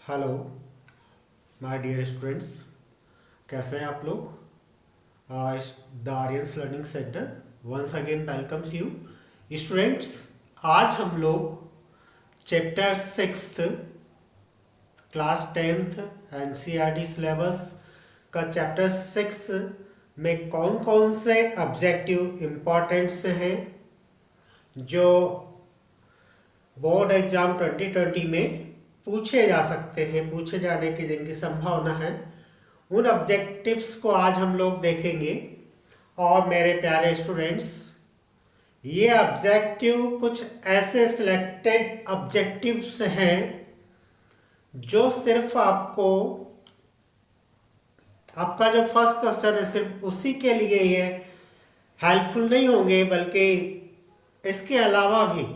Hello my dear students, कैसे हैं आप लोग। The Aryans learning centre once again welcomes you students. आज हम लोग chapter 6 class 10th NCERT syllabus का चैप्टर 6 में कौन कौन से ऑब्जेक्टिव इम्पोर्टेंट्स हैं जो बोर्ड एग्जाम 2020 में पूछे जा सकते हैं, पूछे जाने की जिनकी संभावना है, उन ऑब्जेक्टिव्स को आज हम लोग देखेंगे। और मेरे प्यारे स्टूडेंट्स, ये ऑब्जेक्टिव कुछ ऐसे सिलेक्टेड ऑब्जेक्टिव्स हैं जो सिर्फ आपका जो फर्स्ट क्वेश्चन है सिर्फ उसी के लिए ये हेल्पफुल नहीं होंगे, बल्कि इसके अलावा भी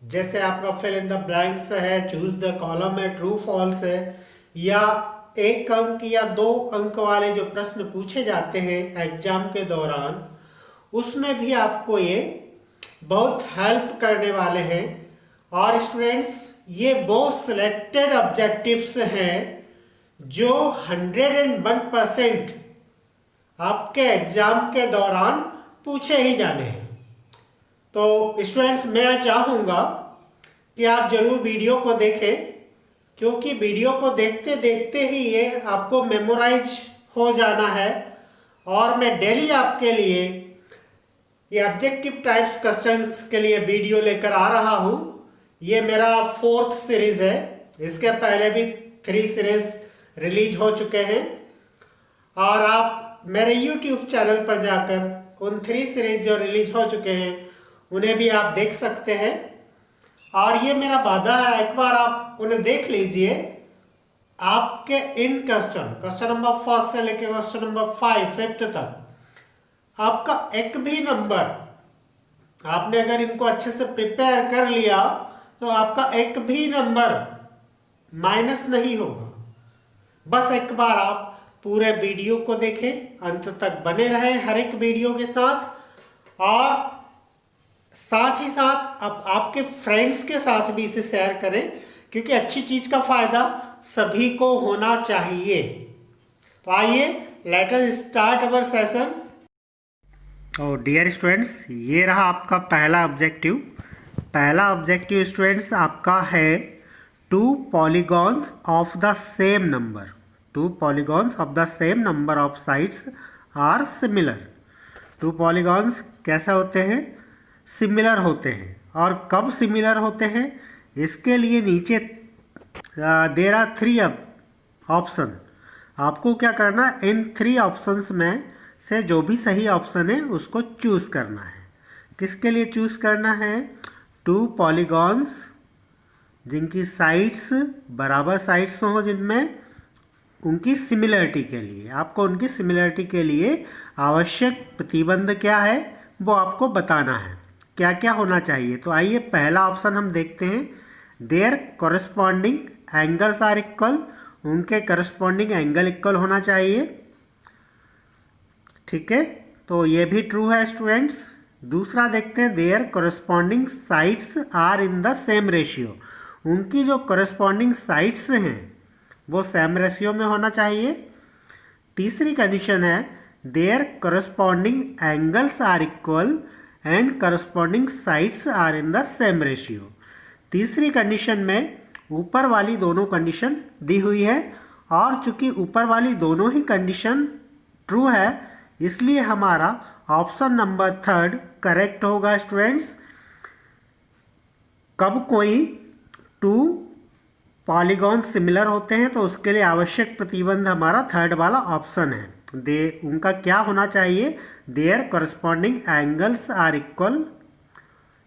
जैसे आपका फिल इन द ब्लैंक्स है, चूज द कॉलम है, ट्रू फॉल्स है, या 1 अंक या 2 अंक वाले जो प्रश्न पूछे जाते हैं एग्जाम के दौरान, उसमें भी आपको ये बहुत हेल्प करने वाले हैं। और स्टूडेंट्स, ये बहुत सिलेक्टेड ऑब्जेक्टिव्स हैं जो 101% आपके एग्जाम के दौरान पूछे ही जाने हैं। तो स्टूडेंट्स, मैं चाहूँगा कि आप जरूर वीडियो को देखें, क्योंकि वीडियो को देखते देखते ही ये आपको मेमोराइज हो जाना है। और मैं डेली आपके लिए ये ऑब्जेक्टिव टाइप्स क्वेश्चंस के लिए वीडियो लेकर आ रहा हूँ। ये मेरा 4th सीरीज है। इसके पहले भी 3 सीरीज रिलीज हो चुके हैं और आप मेरे YouTube चैनल पर जाकर उन 3 सीरीज जो रिलीज हो चुके हैं उन्हें भी आप देख सकते हैं। और ये मेरा वादा है, एक बार आप उन्हें देख लीजिए, आपके इन क्वेश्चन नंबर 1 से लेकर क्वेश्चन नंबर 5th तक आपका एक भी नंबर, आपने अगर इनको अच्छे से प्रिपेयर कर लिया तो आपका एक भी नंबर माइनस नहीं होगा। बस एक बार आप पूरे वीडियो को देखें, अंत तक बने रहें हर एक वीडियो के साथ, और साथ ही साथ आपके फ्रेंड्स के साथ भी इसे शेयर करें, क्योंकि अच्छी चीज का फायदा सभी को होना चाहिए। तो आइए, let us start our session. और डियर स्टूडेंट्स, ये रहा आपका पहला ऑब्जेक्टिव। पहला ऑब्जेक्टिव स्टूडेंट्स आपका है 2 polygons of the same number. 2 polygons of the same number of sides are similar. 2 polygons कैसे होते हैं? सिमिलर होते हैं। और कब सिमिलर होते हैं, इसके लिए नीचे देयर आर 3 ऑप्शन। आपको क्या करना है, इन 3 ऑप्शंस में से जो भी सही ऑप्शन है उसको चूज़ करना है। किसके लिए चूज़ करना है? 2 पॉलीगॉन्स जिनकी साइड्स बराबर साइड्स हों, जिनमें उनकी सिमिलरिटी के लिए, आपको उनकी सिमिलरिटी के लिए आवश्यक प्रतिबंध क्या है वो आपको बताना है, क्या क्या होना चाहिए। तो आइए, पहला ऑप्शन हम देखते हैं। Their corresponding angles are equal. उनके करस्पॉन्डिंग एंगल इक्वल होना चाहिए। ठीक है, तो ये भी ट्रू है स्टूडेंट्स। दूसरा देखते हैं, their corresponding sides are in the same ratio. उनकी जो कॉरेस्पॉन्डिंग साइड्स हैं वो सेम रेशियो में होना चाहिए। तीसरी कंडीशन है, their corresponding angles are equal and corresponding sides are in the same ratio. तीसरी कंडीशन में ऊपर वाली दोनों कंडीशन दी हुई है, और चूंकि ऊपर वाली दोनों ही कंडीशन ट्रू है, इसलिए हमारा ऑप्शन नंबर 3 करेक्ट होगा स्टूडेंट्स। कब कोई 2 पॉलीगॉन सिमिलर होते हैं तो उसके लिए आवश्यक प्रतिबंध हमारा 3rd वाला ऑप्शन है। उनका क्या होना चाहिए? Their corresponding angles are equal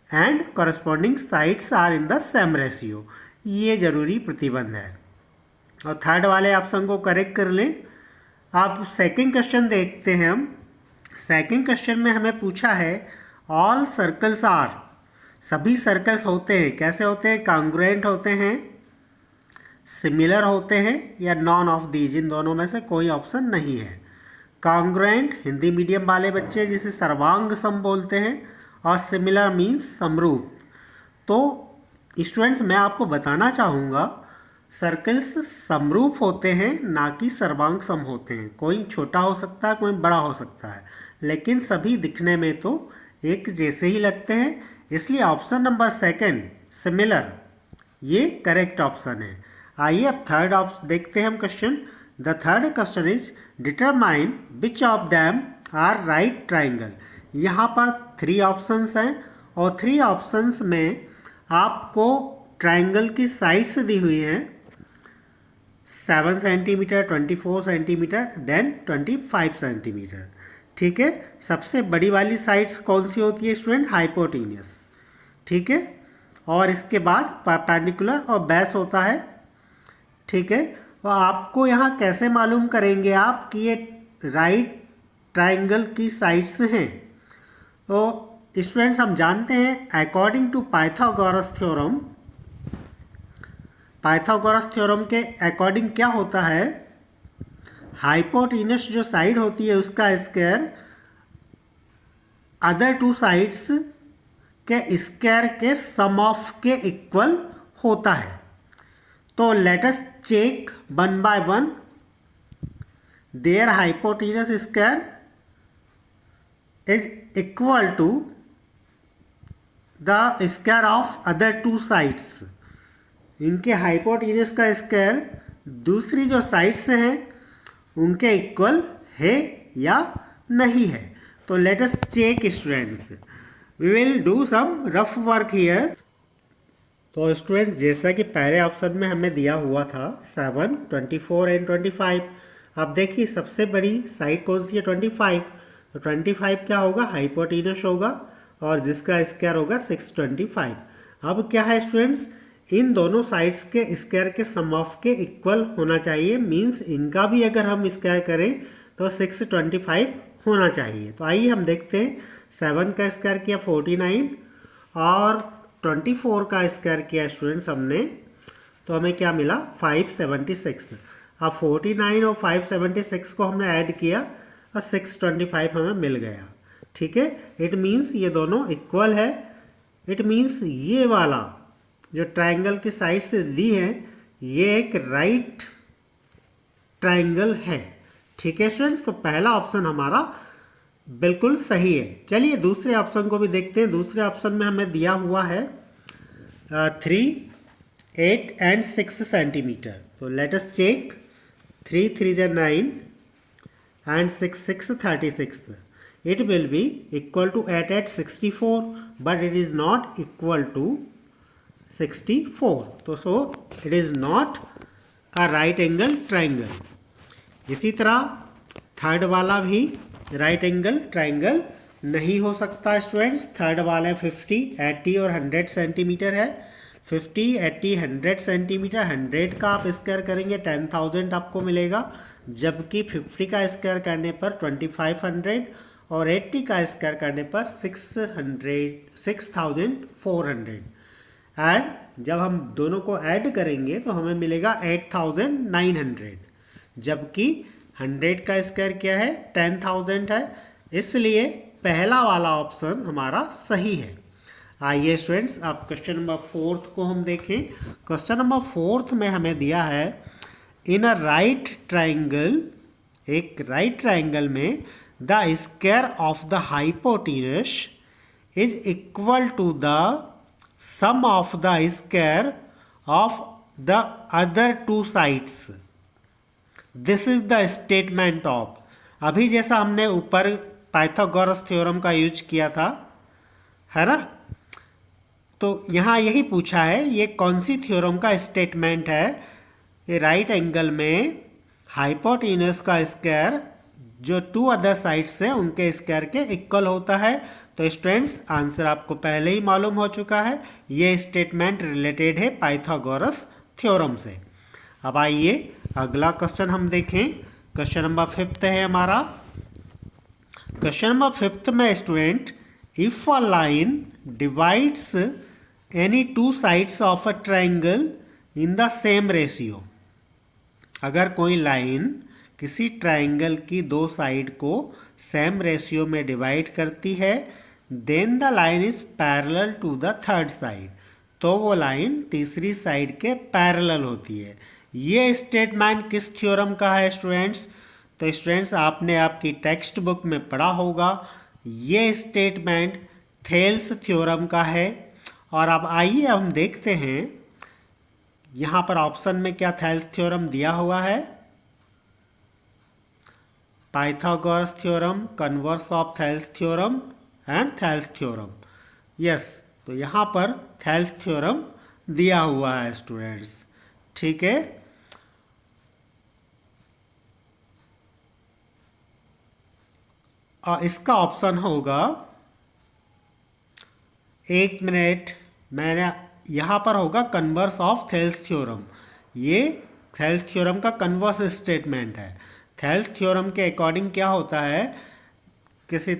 and corresponding sides are in the same ratio. ये जरूरी प्रतिबंध है। और 3rd वाले ऑप्शन को करेक्ट कर लें। आप सेकंड क्वेश्चन देखते हैं हम। सेकंड क्वेश्चन में हमें पूछा है, ऑल सर्कल्स आर। सभी सर्कल्स होते हैं, कैसे होते हैं? कॉन्ग्रुएंट होते हैं, सिमिलर होते हैं, या नॉन ऑफ दीज, इन दोनों में से कोई ऑप्शन नहीं है। कॉन्ग्रुएंट हिंदी मीडियम वाले बच्चे जिसे सर्वांग सम बोलते हैं, और सिमिलर मीन्स समरूप। तो स्टूडेंट्स, मैं आपको बताना चाहूँगा सर्कल्स समरूप होते हैं, ना कि सर्वांग सम होते हैं। कोई छोटा हो सकता है, कोई बड़ा हो सकता है, लेकिन सभी दिखने में तो एक जैसे ही लगते हैं। इसलिए ऑप्शन नंबर सेकंड सिमिलर ये करेक्ट ऑप्शन है। आइए अब थर्ड ऑप्शन देखते हैं हम question. The third question is determine which of them are right triangle. यहाँ पर 3 ऑप्शंस हैं और 3 ऑप्शंस में आपको ट्राइंगल की साइड्स दी हुई हैं 7 सेंटीमीटर, 24 सेंटीमीटर, देन 25 सेंटीमीटर। ठीक है, सबसे बड़ी वाली साइड्स कौन सी होती है स्टूडेंट? हाइपोटेन्यूस। ठीक है, और इसके बाद परपेंडिकुलर और बेस होता है। ठीक है, तो आपको यहाँ कैसे मालूम करेंगे आप कि ये राइट ट्राइंगल की साइड्स हैं? तो स्टूडेंट्स हम जानते हैं according to Pythagoras theorem, Pythagoras theorem के अकॉर्डिंग क्या होता है, हाइपोटेन्यूस जो साइड होती है उसका स्क्वायर अदर 2 साइड्स के स्क्वायर के सम ऑफ के इक्वल होता है। तो let us check 1 by 1 their hypotenuse square is equal to the square of other 2 sides. इनके हाइपोटेन्यूस का स्क्वायर दूसरी जो साइड्स हैं उनके इक्वल है या नहीं है। तो let us check students, we will do some rough work here. तो स्टूडेंट्स जैसा कि पहले ऑप्शन में हमें दिया हुआ था 7, 24 एंड 25। अब देखिए सबसे बड़ी साइड कौन सी है? 25। तो 25 क्या होगा? हाइपोटेन्यूस होगा और जिसका स्क्वायर होगा 625। अब क्या है स्टूडेंट्स, इन दोनों साइड्स के स्क्वायर के सम ऑफ के इक्वल होना चाहिए। मींस इनका भी अगर हम स्क्वायर करें तो 625 होना चाहिए। तो आइए हम देखते हैं। 7 का स्क्वायर किया 49 और 24 का स्क्वायर किया स्टूडेंट्स हमने, तो हमें क्या मिला? 576। अब 49 और 576 को हमने ऐड किया और 625 हमें मिल गया। ठीक है, इट मीन्स ये दोनों इक्वल है। इट मीन्स ये वाला जो ट्राइंगल की साइड से दी है ये एक राइट ट्राइंगल है। ठीक है स्टूडेंट्स, तो पहला ऑप्शन हमारा बिल्कुल सही है। चलिए दूसरे ऑप्शन को भी देखते हैं। दूसरे ऑप्शन में हमें दिया हुआ है 3, 8 एंड 6 सेंटीमीटर। तो लेट अस चेक। 3 3 जा 9 and 6 6 36. It will be equal to 8 8 64, but it is not equal to 64. So it is not a right angle triangle. इसी तरह थर्ड वाला भी राइट एंगल ट्राइंगल नहीं हो सकता स्टूडेंट्स। थर्ड वाले 50, 80 और 100 सेंटीमीटर है। 50, 80, 100 सेंटीमीटर, 100 का आप स्क्वायर करेंगे 10,000 आपको मिलेगा, जबकि 50 का स्क्वायर करने पर 2500 और 80 का स्क्वायर करने पर 6400। एंड जब हम दोनों को ऐड करेंगे तो हमें मिलेगा 8900, जबकि 100 का स्क्वायर क्या है? 10,000 है। इसलिए पहला वाला ऑप्शन हमारा सही है। आइए स्टूडेंट्स अब क्वेश्चन नंबर 4 को हम देखें। क्वेश्चन नंबर 4 में हमें दिया है इन अ राइट ट्राइंगल, एक राइट ट्राइंगल में the square of the hypotenuse is equal to the sum of the square of the other 2 sides. This is the statement of. अभी जैसा हमने ऊपर पाइथागोरस थ्योरम का यूज किया था, है ना, तो यहाँ यही पूछा है ये कौन सी थ्योरम का स्टेटमेंट है। ये राइट एंगल में हाइपोटेन्यूस का स्क्वायर जो 2 अदर साइड्स हैं उनके स्क्वायर के इक्वल होता है। तो स्टूडेंट्स आंसर आपको पहले ही मालूम हो चुका है, ये स्टेटमेंट रिलेटेड है पाइथागोरस थ्योरम से। अब आइए अगला क्वेश्चन हम देखें। क्वेश्चन नंबर 5 है हमारा। क्वेश्चन नंबर 5 में student, if a line divides any 2 sides of a triangle in the same ratio. अगर कोई लाइन किसी ट्राइंगल की 2 साइड को सेम रेशियो में डिवाइड करती है, then the line is parallel to the third side. तो वो लाइन तीसरी साइड के पैरेलल होती है। ये स्टेटमेंट किस थ्योरम का है स्टूडेंट्स? तो स्टूडेंट्स आपने आपकी टेक्स्ट बुक में पढ़ा होगा, ये स्टेटमेंट थेल्स थ्योरम का है। और अब आइए हम देखते हैं यहाँ पर ऑप्शन में क्या थेल्स थ्योरम दिया हुआ है। Pythagoras theorem, converse of Thales theorem and Thales theorem. Yes, तो यहाँ पर थेल्स थ्योरम दिया हुआ है स्टूडेंट्स, ठीक है। और इसका ऑप्शन होगा, एक मिनट, मैंने यहाँ पर होगा कन्वर्स ऑफ थेल्स थ्योरम। ये थेल्स थ्योरम का कन्वर्स स्टेटमेंट है। थेल्स थ्योरम के अकॉर्डिंग क्या होता है, किसी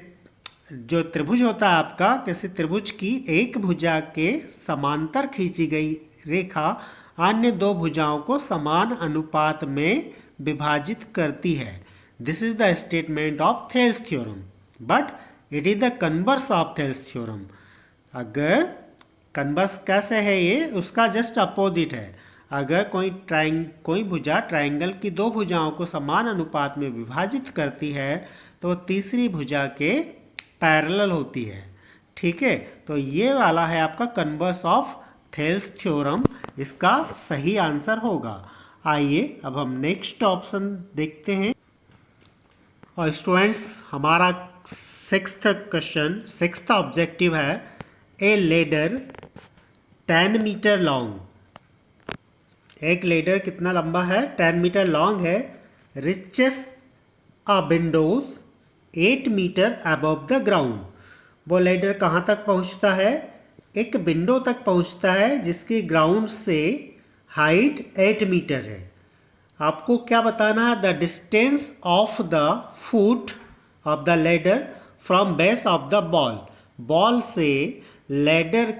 जो त्रिभुज होता है आपका, किसी त्रिभुज की एक भुजा के समांतर खींची गई रेखा अन्य दो भुजाओं को समान अनुपात में विभाजित करती है। This is the statement of Thales theorem, but it is the converse of Thales theorem. अगर कन्वर्स कैसे है, ये उसका जस्ट अपोजिट है। अगर कोई भुजा ट्रायंगल की दो भुजाओं को समान अनुपात में विभाजित करती है तो तीसरी भुजा के पैरेलल होती है, ठीक है। तो ये वाला है आपका कन्वर्स ऑफ थेल्स थ्योरम, इसका सही आंसर होगा। आइए अब हम नेक्स्ट ऑप्शन देखते हैं। और स्टूडेंट्स हमारा सिक्स्थ ऑब्जेक्टिव है, ए लेडर 10 मीटर लॉन्ग। एक लेडर कितना लंबा है? 10 मीटर लॉन्ग है। Reaches a windows 8 metre above the ground. वो लेडर कहाँ तक पहुँचता है? एक विंडो तक पहुँचता है जिसकी ग्राउंड से हाइट 8 मीटर है। आपको क्या बताना है? The distance of the foot of the ladder from base of the ball. Ball से लेडर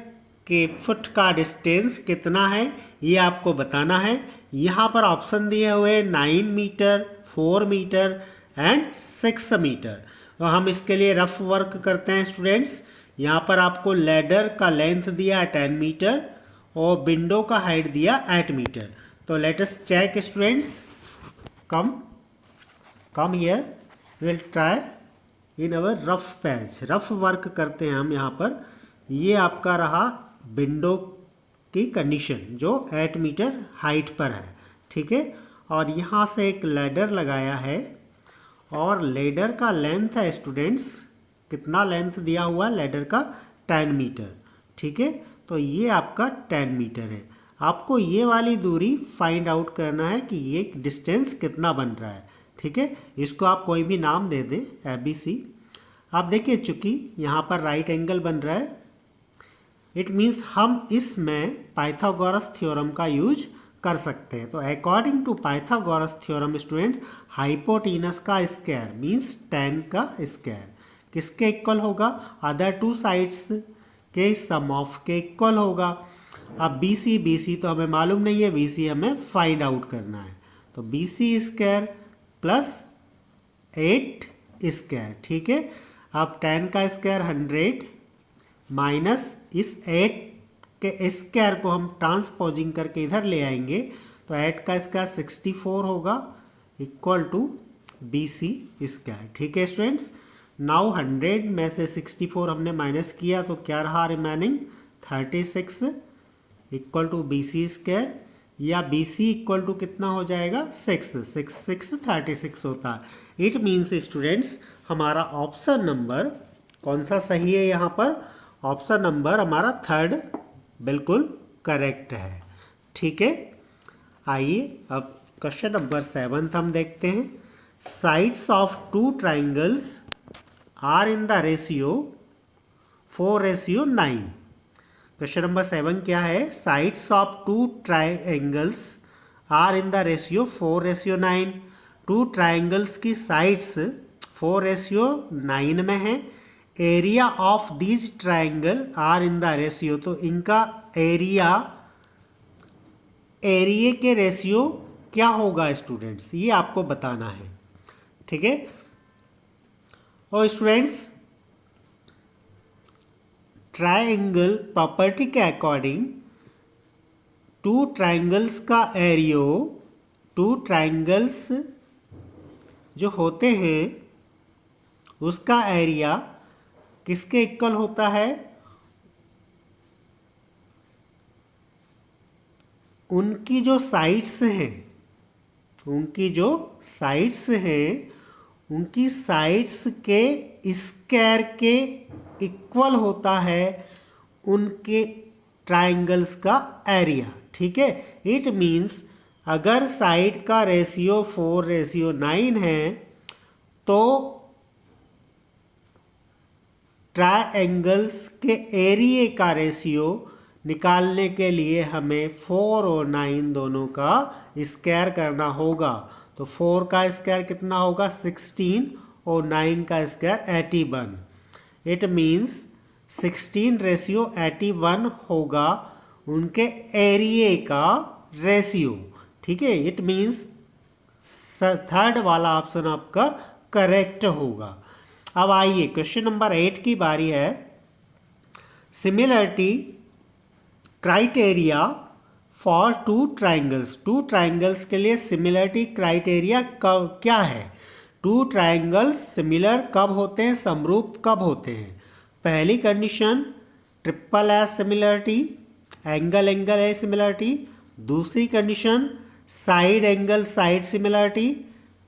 के फुट का डिस्टेंस कितना है ये आपको बताना है। यहाँ पर ऑप्शन दिए हुए 9 मीटर, 4 मीटर एंड 6 मीटर। तो हम इसके लिए रफ वर्क करते हैं स्टूडेंट्स। यहाँ पर आपको लेडर का लेंथ दिया है 10 मीटर और विंडो का हाइट दिया 8 मीटर। तो let us check students, come here, will try in our rough page. Rough work करते हैं हम यहाँ पर। ये आपका रहा विंडो की कंडीशन जो 8 मीटर हाइट पर है, ठीक है। और यहाँ से एक लेडर लगाया है और लेडर का लेंथ है स्टूडेंट्स, कितना लेंथ दिया हुआ लेडर का? 10 मीटर, ठीक है। तो ये आपका 10 मीटर है। आपको ये वाली दूरी फाइंड आउट करना है कि ये डिस्टेंस कितना बन रहा है, ठीक है। इसको आप कोई भी नाम दे दें, ABC। आप देखिए चूँकि यहाँ पर राइट एंगल बन रहा है, इट मीन्स हम इसमें पाइथागोरस थ्योरम का यूज कर सकते हैं। तो according to Pythagoras theorem student, hypotenuse का स्क्वायर मीन्स 10 का स्क्वायर किसके इक्वल होगा? अदर टू साइड्स के सम ऑफ के इक्वल होगा। अब BC तो हमें मालूम नहीं है, BC हमें फाइंड आउट करना है। तो BC स्क्वायर प्लस 8 स्क्वायर, ठीक है। अब 10 का स्क्वायर 100 माइनस इस 8 के स्क्वायर को हम ट्रांसपोजिंग करके इधर ले आएंगे तो 8 का स्क्वायर 64 होगा इक्वल टू BC स्क्वायर, ठीक है स्टूडेंट्स। नाउ 100 में से 64 हमने माइनस किया तो क्या रहा remaining? 36 equal to BC square, या BC इक्वल टू कितना हो जाएगा? 6 36 होता है। इट मीन्स स्टूडेंट्स हमारा ऑप्शन नंबर कौन सा सही है? यहाँ पर ऑप्शन नंबर हमारा 3rd बिल्कुल करेक्ट है, ठीक है। आइए अब क्वेश्चन नंबर 7 हम देखते हैं। Sides of 2 triangles are in the ratio 4:9। Question number 7 क्या है? Sides of 2 triangles are in the ratio 4:9। 2 triangles की साइड्स 4:9 में है। Area of these triangle are in the ratio, तो इनका एरिया के रेशियो क्या होगा स्टूडेंट्स, ये आपको बताना है, ठीक है। और स्टूडेंट्स ट्राइंगल प्रॉपर्टी के अकॉर्डिंग टू ट्राइंगल्स का एरियो, टू ट्राइंगल्स जो होते हैं उसका एरिया किसके इक्वल होता है? उनकी जो साइड्स हैं, उनकी जो साइड्स हैं, उनकी साइड्स के स्क्वायर के इक्वल होता है उनके ट्राइंगल्स का एरिया। ठीक है, इट मीन्स अगर साइड का रेशियो 4:9 है तो ट्राइंगल्स के एरिया का रेशियो निकालने के लिए हमें 4 और 9 दोनों का स्क्वायर करना होगा। तो 4 का स्क्वायर कितना होगा? 16 और 9 का स्क्वायर 81। इट मीन्स 16:81 होगा उनके एरिया का रेशियो। ठीक है, इट मीन्स थर्ड वाला ऑप्शन आपका करेक्ट होगा। अब आइए क्वेश्चन नंबर 8 की बारी है। Similarity criteria for two triangles. Two triangles के लिए सिमिलरिटी क्राइटेरिया क्या है? टू ट्राइंगल्स सिमिलर कब होते हैं, समरूप कब होते हैं? पहली condition triple S similarity, angle angle A similarity. दूसरी condition side angle side similarity.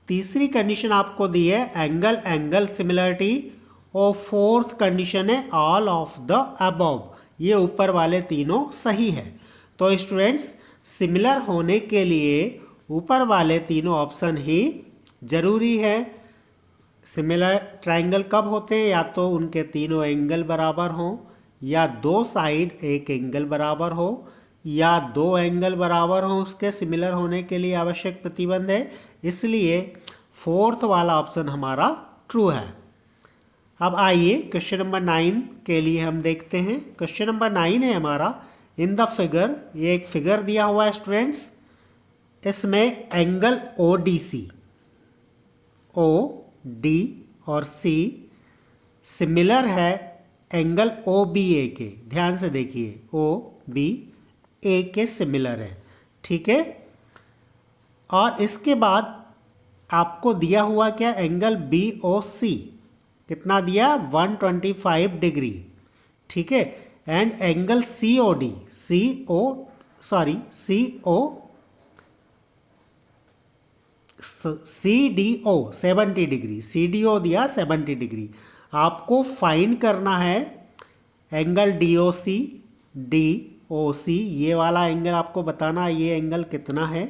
तीसरी कंडीशन आपको दी है एंगल एंगल सिमिलरिटी। और फोर्थ कंडीशन है ऑल ऑफ द अबव। ये ऊपर वाले तीनों सही है। तो स्टूडेंट्स, सिमिलर होने के लिए ऊपर वाले तीनों ऑप्शन ही जरूरी है। सिमिलर ट्राइंगल कब होते हैं? या तो उनके तीनों एंगल बराबर हों, या दो साइड एक एंगल बराबर हो, या दो एंगल बराबर हो। उसके सिमिलर होने के लिए आवश्यक प्रतिबंध है, इसलिए फोर्थ वाला ऑप्शन हमारा ट्रू है। अब आइए क्वेश्चन नंबर 9 के लिए हम देखते हैं। क्वेश्चन नंबर 9 है हमारा इन द फिगर। ये एक फिगर दिया हुआ है स्टूडेंट्स। इसमें एंगल ODC, OD और C सिमिलर है एंगल OBA के। ध्यान से देखिए, OBA के सिमिलर है। ठीक है, और इसके बाद आपको दिया हुआ क्या? एंगल BOC कितना दिया? 125 डिग्री। ठीक है, and angle COD, CDO 70 degree. CDO दिया 70 डिग्री। आपको फाइंड करना है एंगल DOC, ये वाला एंगल आपको बताना है ये एंगल कितना है।